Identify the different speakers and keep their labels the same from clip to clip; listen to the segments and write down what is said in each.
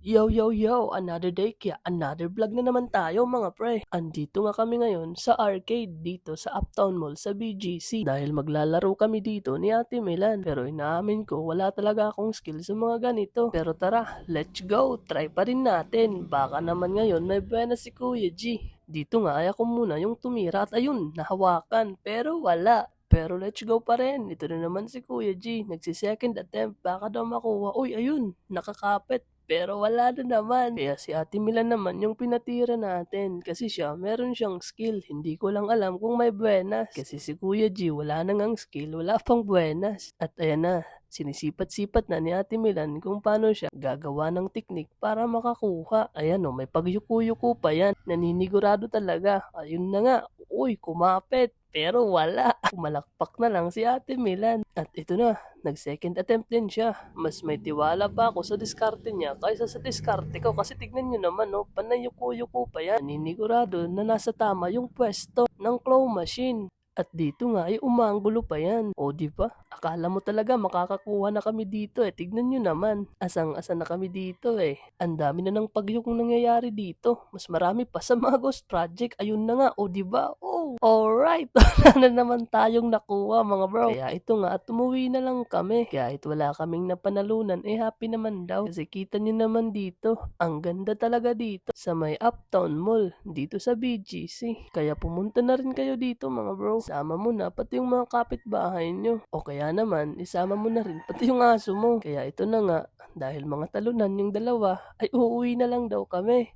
Speaker 1: Yo, yo, yo! Another day kaya another vlog na naman tayo mga pre. Andito nga kami ngayon sa arcade dito sa Uptown Mall sa BGC dahil maglalaro kami dito ni Ate Milan. Pero inaamin ko wala talaga akong skill sa mga ganito. Pero tara, let's go! Try pa rin natin. Baka naman ngayon may buena si Kuya G. Dito nga ay ako muna yung tumira at ayun, nahawakan. Pero wala. Pero let's go pa rin. Ito na naman si Kuya G. Nagsi-second attempt. Baka daw makuha. Uy, ayun. Nakakapit. Pero wala na naman. Kaya si Ate Milan naman yung pinatira natin. Kasi siya, meron siyang skill. Hindi ko lang alam kung may buenas. Kasi si Kuya G, wala na ngang skill. Wala pang buenas. At ayan na. Sinisipat-sipat na ni Ate Milan kung paano siya gagawa ng teknik para makakuha. Ayan o, may pagyuko-yuko pa yan. Naninigurado talaga. Ayun na nga. Uy, kumapit. Pero wala. Pumalakpak na lang si Ate Milan. At ito na, nag-second attempt din siya. Mas may tiwala pa ako sa diskarte niya kaysa sa diskarte ko. Kasi tignan nyo naman, no, panayuko-yuko pa yan. Naninigurado na nasa tama yung pwesto ng claw machine. At dito nga ay umanggulo pa yan. O di ba? Akala mo talaga makakakuha na kami dito eh. Tignan nyo naman. Asang-asa na kami dito eh. Ang dami na ng pagyukong nangyayari dito. Mas marami pa sa mga ghost project. Ayun na nga. O di ba? Oh, alright. Wala na naman tayong nakuha mga bro. Kaya ito nga at umuwi na lang kami. Kahit wala kaming napanalunan eh happy naman daw. Kasi kita nyo naman dito. Ang ganda talaga dito sa may Uptown Mall. Dito sa BGC. Kaya pumunta na rin kayo dito mga bro. Isama mo na pati yung mga kapitbahay nyo. O kaya naman isama mo na rin pati yung aso mo. Kaya ito na nga. Dahil mga talunan yung dalawa ay uuwi na lang daw kami.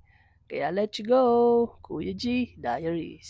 Speaker 1: Kaya let's go! Kuya G Diaries.